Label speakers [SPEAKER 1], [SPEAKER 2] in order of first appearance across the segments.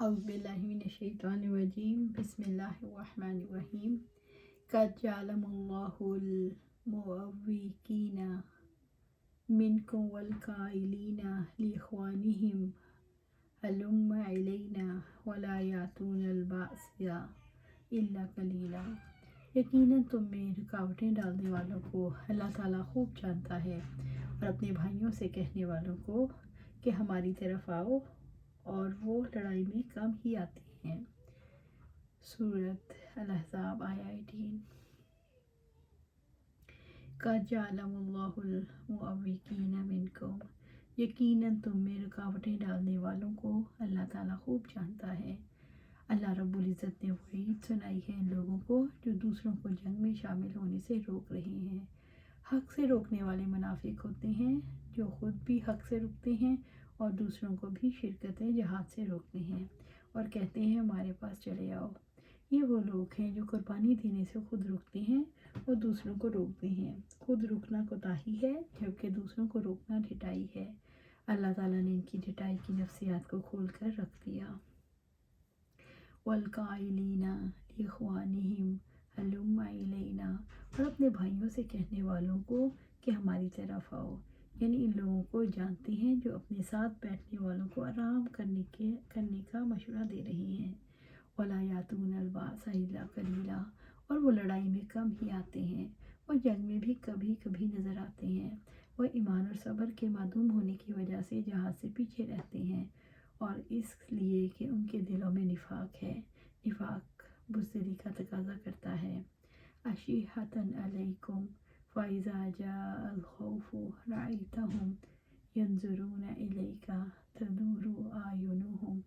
[SPEAKER 1] اعوذ باللہ من الشیطان الرجیم بسم اللہ الرحمن الرحیم قد جعلم اللہ المعوقین منکم والقائلین لاخوانہم ہلم الینا ولا یاتون البأس الا قلیلا۔ یقیناً تم میں رکاوٹیں ڈالنے والوں کو اللہ تعالیٰ خوب جانتا ہے، اور اپنے بھائیوں سے کہنے والوں کو کہ ہماری طرف آؤ، اور وہ لڑائی میں کم ہی آتے ہیں۔ سورۃ الاحزاب آیہ 18۔ قد جعلم اللہ المعوقین منکم، یقیناً تم میں رکاوٹیں ڈالنے والوں کو اللہ تعالیٰ خوب جانتا ہے۔ اللہ رب العزت نے وعید سنائی ہے ان لوگوں کو جو دوسروں کو جنگ میں شامل ہونے سے روک رہے ہیں۔ حق سے روکنے والے منافق ہوتے ہیں جو خود بھی حق سے رکتے ہیں اور دوسروں کو بھی شرکت جہاد سے روکتے ہیں اور کہتے ہیں ہمارے پاس چلے آؤ۔ یہ وہ لوگ ہیں جو قربانی دینے سے خود رکتے ہیں اور دوسروں کو روکتے ہیں۔ خود رکنا کوتاہی ہے جبکہ دوسروں کو روکنا ڈھٹائی ہے۔ اللہ تعالیٰ نے ان کی ڈھٹائی کی نفسیات کو کھول کر رکھ دیا۔ والقائلین لاخوانہم ہلم الینا، اور اپنے بھائیوں سے کہنے والوں کو کہ ہماری طرف آؤ، یعنی ان لوگوں کو جانتے ہیں جو اپنے ساتھ بیٹھنے والوں کو آرام کرنے کا مشورہ دے رہے ہیں۔ ولا یاتون البأس الا قلیلا، اور وہ لڑائی میں کم ہی آتے ہیں اور جنگ میں بھی کبھی کبھی نظر آتے ہیں۔ وہ ایمان اور صبر کے معدوم ہونے کی وجہ سے جہاد سے پیچھے رہتے ہیں، اور اس لیے کہ ان کے دلوں میں نفاق ہے۔ نفاق بزدلی کا تقاضا کرتا ہے۔ اشیحۃ علیکم فاذا جاء الخوف رأیتہم ینظرون الیک تدور اعینہم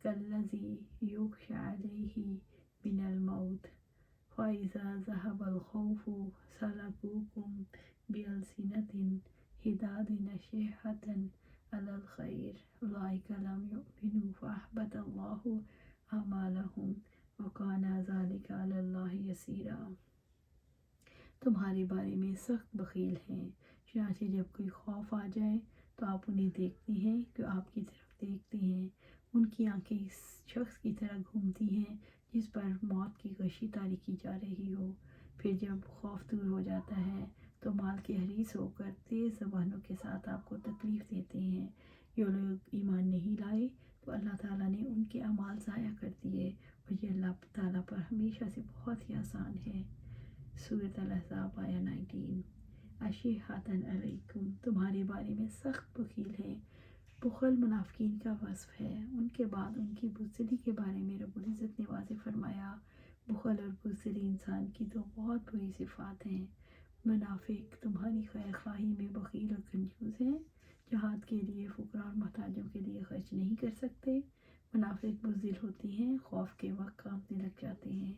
[SPEAKER 1] کالذی یغشی علیہ من الموت فاذا ذهب الخوف سلقوکم بألسنۃ حداد اشحة علی الخیر اولئک لم یؤمنوا فاحبط اللہ اعمالہم وکان ذلک علی اللہ یسیرا۔ تمہارے بارے میں سخت بخیل ہیں، چنانچہ جب کوئی خوف آ جائے تو آپ انہیں دیکھتے ہیں کہ آپ کی طرف دیکھتے ہیں، ان کی آنکھیں اس شخص کی طرح گھومتی ہیں جس پر موت کی غشی طاری کی جا رہی ہو۔ پھر جب خوف دور ہو جاتا ہے تو مال کے حریص ہو کر تیز زبانوں کے ساتھ آپ کو تکلیف دیتے ہیں۔ یہ لوگ ایمان نہیں لائے تو اللہ تعالیٰ نے ان کے اعمال ضائع کر دیے، اور یہ اللہ تعالیٰ پر ہمیشہ سے بہت ہی آسان ہے۔ سورۃ الاحزاب آیہ 19۔ اشیحۃ علیکم، تمہارے بارے میں سخت بخیل ہے۔ بخل منافقین کا وصف ہے۔ ان کے بعد ان کی بزدلی کے بارے میں رب العزت نے واضح فرمایا۔ بخل اور بزدلی انسان کی دو بہت بری صفات ہیں۔ منافق تمہاری خیر خواہی میں بخیل اور کنجوس ہیں، جہاد کے لیے فقراء اور محتاجوں کے لیے خرچ نہیں کر سکتے۔ منافق بزدل ہوتے ہیں، خوف کے وقت کانپنے لگ جاتے ہیں۔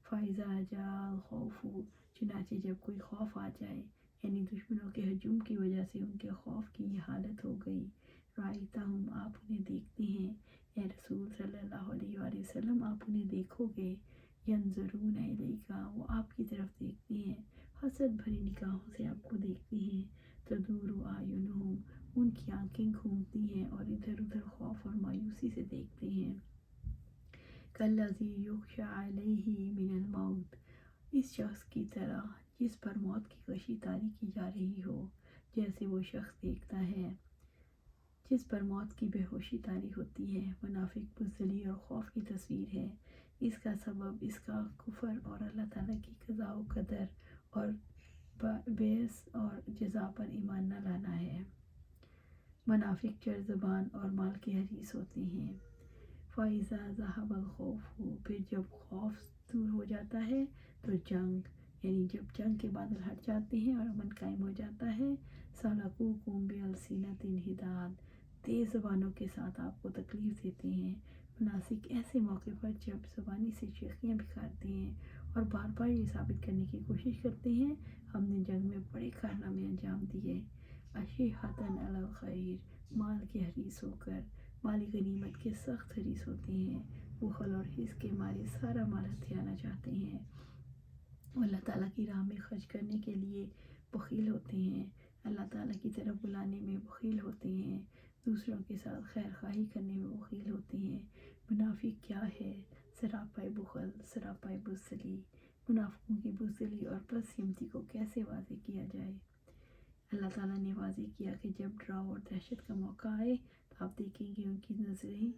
[SPEAKER 1] فَإِذَا جَاءَ الْخَوْفُ، چنانچہ جب کوئی خوف آ جائے، یعنی دشمنوں کے ہجوم کی وجہ سے ان کے خوف کی یہ حالت ہو گئی، رَأَیْتَہُمْ، آپ انہیں دیکھتے ہیں، اے رسول صلی اللہ علیہ وآلہ وسلم آپ انہیں دیکھو گے، ینظرون الیک، وہ آپ کی طرف دیکھتے ہیں، حسد بھری نگاہوں سے آپ کو دیکھتے ہیں، تدور اعینہم، ان کی آنکھیں گھومتی ہیں اور ادھر ادھر خوف اور مایوسی سے دیکھتے ہیں۔ کالذی یغشی علیہ من الموت، اس شخص کی طرح جس پر موت کی غشی طاری کی جا رہی ہو، جیسے وہ شخص دیکھتا ہے جس پر موت کی بے ہوشی طاری ہوتی ہے۔ منافق بزدلی اور خوف کی تصویر ہے۔ اس کا سبب اس کا کفر اور اللہ تعالیٰ کی قضاء و قدر اور بعث اور جزا پر ایمان نہ لانا ہے۔ منافق چر زبان اور مال کے حریص ہوتے ہیں۔ فَإِذَا ذَهَبَ الْخَوْفُ، پھر جب خوف دور ہو جاتا ہے تو جنگ، یعنی جب جنگ کے بادل ہٹ جاتے ہیں اور امن قائم ہو جاتا ہے، سَلَقُوكُم بِأَلْسِنَةٍ حِدَادٍ، تیز زبانوں کے ساتھ آپ کو تکلیف دیتے ہیں۔ منافق ایسے موقع پر جب زبانی سے چیخیاں بکھارتے ہیں اور بار بار یہ ثابت کرنے کی کوشش کرتے ہیں ہم نے جنگ میں بڑے کارنامے انجام دیے۔ اشیحۃ علی الخیر، مال کے حریص ہو کر، مالی غنیمت کے سخت حریص ہوتے ہیں۔ بخل اور حرص کے مارے سارا مال ہتھیانا چاہتے ہیں۔ وہ اللہ تعالیٰ کی راہ میں خرچ کرنے کے لیے بخیل ہوتے ہیں، اللہ تعالیٰ کی طرف بلانے میں بخیل ہوتے ہیں، دوسروں کے ساتھ خیر خواہی کرنے میں بخیل ہوتے ہیں۔ منافق کیا ہے، سراپا بخل، سراپا بزدلی، منافقوں کی بزدلی اور بدسمتی کو کیسے واضح کیا جائے۔ اللہ تعالیٰ نے واضح کیا کہ جب ڈراؤ اور دہشت کا موقع آئے تو آپ دیکھیں گے ان کی نظریں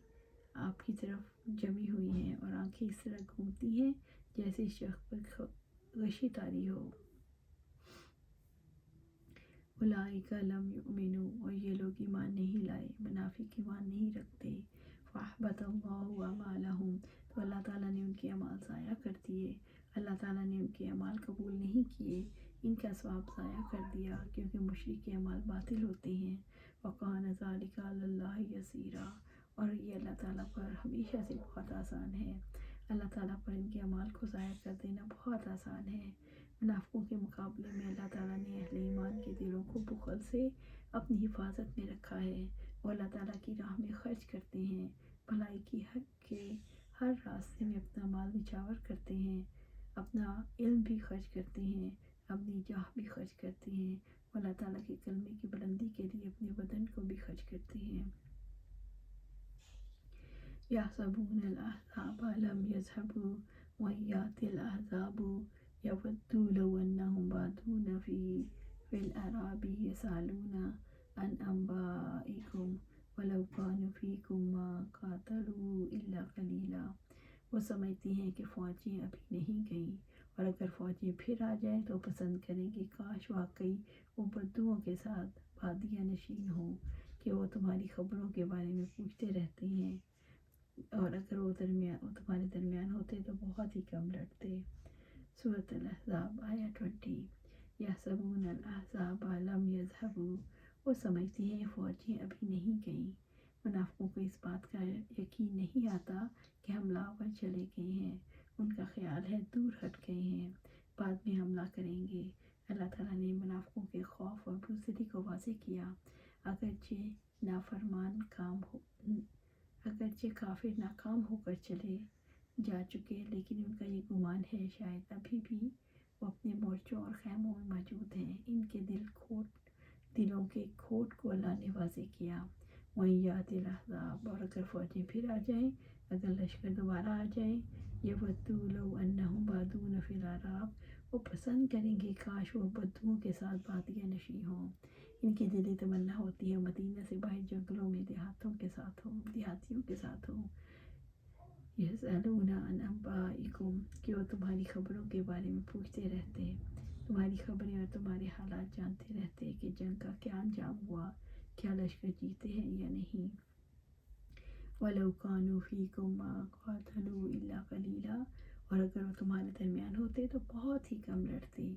[SPEAKER 1] آپ کی طرف جمی ہوئی ہیں اور آنکھیں اس طرح گھومتی ہیں جیسے شخص پر غشی طاری ہو۔ اولئک لم یؤمنوا، اور یہ لوگ ایمان نہیں لائے، منافق ایمان نہیں رکھتے۔ فاحبط اللہ اعمالہم، تو اللہ تعالیٰ نے ان کے اعمال ضائع کر دیے، اللہ تعالیٰ نے ان کے اعمال قبول نہیں کیے، ان کا ثواب ضائع کر دیا، کیونکہ مشرک کے اعمال باطل ہوتے ہیں۔ وکان ذلک علی اللہ یسیرا، اور یہ اللہ تعالیٰ پر ہمیشہ سے بہت آسان ہے، اللہ تعالیٰ پر ان کے اعمال کو ضائع کر دینا بہت آسان ہے۔ منافقوں کے مقابلے میں اللہ تعالیٰ نے اہل ایمان کے دلوں کو بخل سے اپنی حفاظت میں رکھا ہے، وہ اللہ تعالیٰ کی راہ میں خرچ کرتے ہیں، بھلائی کی حق کے ہر راستے میں اپنا مال نچھاور کرتے ہیں، اپنا علم بھی خرچ کرتے ہیں، اپنی جاہ بھی خرچ کرتے ہیں، اللہ تعالیٰ کے کلمے کی بلندی کے لیے اپنے بدن کو بھی خرچ کرتے ہیں۔ یحسبون الاحزاب لم یذهبوا وإن یأتی الاحزاب یودوا لو انهم بادون فی الأعراب یسألون عن انبائکم ولو كانوا فیکم ما قاتلوا الا قلیلا، وہ سمجھتی ہیں کہ فوجیں ابھی نہیں گئیں، اور اگر فوجیں پھر آ جائیں تو پسند کریں گے کاش واقعی وہ بدوؤں کے ساتھ بادیہ نشین ہوں کہ وہ تمہاری خبروں کے بارے میں پوچھتے رہتے ہیں، اور اگر وہ تمہارے درمیان ہوتے تو بہت ہی کم لڑتے۔ سورۃ الاحزاب آیہ 20۔ یحسبون الاحزاب لم یذهبوا، وہ سمجھتی ہیں فوجیں ابھی نہیں گئیں، منافقوں کو اس بات کا یقین نہیں آتا کہ حملہ آور چلے گئے ہیں، ان کا خیال ہے دور ہٹ گئے ہیں، بعد میں حملہ کریں گے۔ اللہ تعالیٰ نے منافقوں کے خوف اور بزدلی کو واضح کیا، اگرچہ کافر ناکام ہو کر چلے جا چکے، لیکن ان کا یہ گمان ہے شاید ابھی بھی وہ اپنے مورچوں اور خیموں میں موجود ہیں۔ ان کے دلوں کے کھوٹ کو اللہ نے واضح کیا۔ وَإِن یَأْتِ الْأَحْزَابُ، اور اگر فوجیں پھر آ جائیں، اگر لشکر دوبارہ آ جائیں، یَوَدُّوا لَوْ أَنَّهُمْ بَادُونَ فِي الْأَعْرَابِ، وہ پسند کریں گے کاش وہ بدوؤں کے ساتھ بادیہ نشین ہوں، ان کی دلی تمنا ہوتی ہے مدینہ سے باہر جنگلوں میں دیہاتیوں کے ساتھ ہوں۔ یسألون عن انبائکم، کہ وہ تمہاری خبروں کے بارے میں پوچھتے رہتے ہیں، تمہاری خبریں اور تمہارے حالات جانتے رہتے ہیں کہ جنگ کا کیا انجام ہوا، کیا لشکر جیتے ہیں یا نہیں۔ وَلَوْ كَانُوا فِيكُمْ مَا قَاتَلُوا إِلَّا قَلِيلًا، اور اگر وہ تمہارے درمیان ہوتے تو بہت ہی کم لڑتے،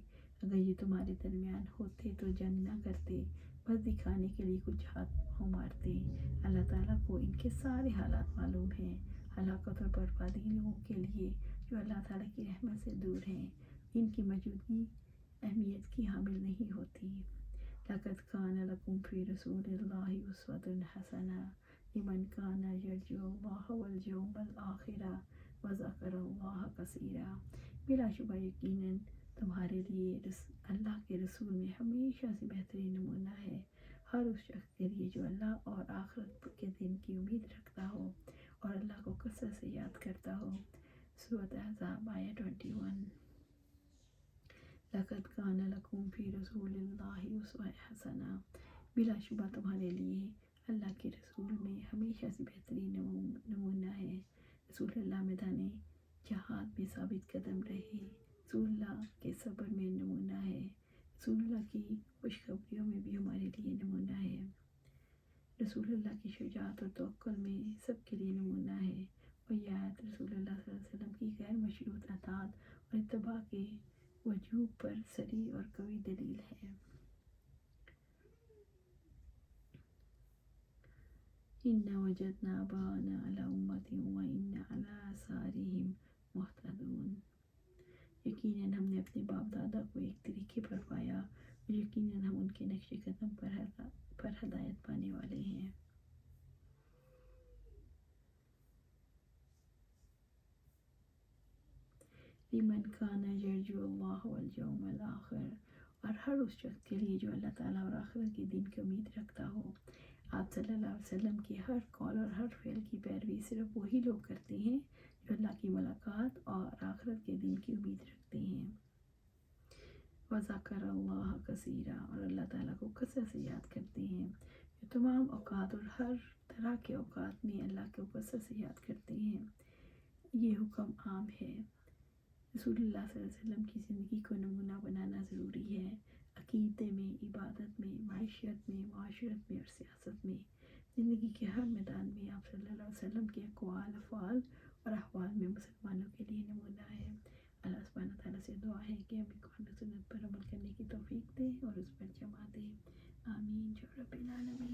[SPEAKER 1] اگر یہ تمہارے درمیان ہوتے تو جنگ نہ کرتے، بس دکھانے کے لیے کچھ ہاتھ پاؤں مارتے۔ اللہ تعالیٰ کو ان کے سارے حالات معلوم ہیں، ہلاکت اور بربادی لوگوں کے لیے جو اللہ تعالیٰ کی رحمت سے دور ہیں، ان کی موجودگی اہمیت کی حامل نہیں ہوتی۔ لَقَدْ كَانَ لَكُمْ فِي رَسُولِ اللَّهِ أُسْوَةٌ حَسَنَةٌ لِمَنْ كَانَ يَرْجُو اللَّهَ وَالْيَوْمَ الْآخِرَ وَذَكَرَ اللَّهَ كَثِيرًا، بلا شبہ یقیناً تمہارے لیے اللہ کے رسول میں ہمیشہ سے بہترین نمونہ ہے ہر اس شخص کے لیے جو اللہ اور آخرت کے دن کی امید رکھتا ہو اور اللہ کو کثرت سے یاد کرتا ہو۔ سورۃ احزاب آیہ 21۔ لَقَدْ كَانَ لَكُمْ فِي رَسُولِ اللَّهِ أُسْوَةٌ حَسَنَةٌ، بلا شبہ تمہارے لیے اللہ کے رسول میں ہمیشہ سے بہترین نمونہ ہے۔ رسول اللہ میدان جہاد میں ثابت قدم رہے، رسول اللہ کے صبر میں نمونہ ہے، رسول اللہ کی خوشخبریوں میں بھی ہمارے لیے نمونہ ہے، رسول اللہ کی شجاعت اور توکل میں سب کے لیے نمونہ ہے، اور یہ آیت رسول اللہ صلی اللہ علیہ وسلم کی غیر مشروط اطاعت اور اتباع کے وجوب پر صریح اور قوی دلیل ہے۔ إِنَّا وَجَدْنَا آبَاءَنَا عَلَىٰ أُمَّةٍ وَإِنَّا عَلَىٰ آثَارِهِمْ مُهْتَدُونَ، یقیناً ہم نے اپنے باپ دادا کو ایک طریقے پر پایا اور یقیناً ہم ان کے نقش قدم پر ہدایت پانے والے ہیں۔ لِمَنْ كَانَ يَرْجُو اللَّهَ وَالْيَوْمَ الْآخِرَ، اور ہر اس شخص کے لیے جو اللہ تعالیٰ اور آخرت کے دن کی امید رکھتا ہو۔ آپ صلی اللہ علیہ وسلم کے ہر قول اور ہر فعل کی پیروی صرف وہی لوگ کرتے ہیں جو اللہ کی ملاقات اور آخرت کے دن کی امید رکھتے ہیں۔ وذکر اللہ کثیرا، اور اللہ تعالیٰ کو کثرت سے یاد کرتے ہیں، جو تمام اوقات اور ہر طرح کے اوقات میں اللہ کو کثرت سے یاد کرتے ہیں۔ یہ حکم عام ہے۔ رسول اللہ صلی اللہ علیہ وسلم کی زندگی کو نمونہ بنانا ضروری ہے، عقیدے میں، عبادت میں، معیشت میں، معاشرت میں اور سیاست میں۔ زندگی کے ہر میدان میں آپ صلی اللہ علیہ وسلم کے اقوال، افعال اور احوال میں مسلمانوں کے لیے نمونہ ہے۔ اللہ سبحانہ تعالیٰ سے دعا ہے کہ ہمیں قرآن و سنت پر عمل کرنے کی توفیق دے اور اس پر جمع دے۔ آمین یا رب العالمین۔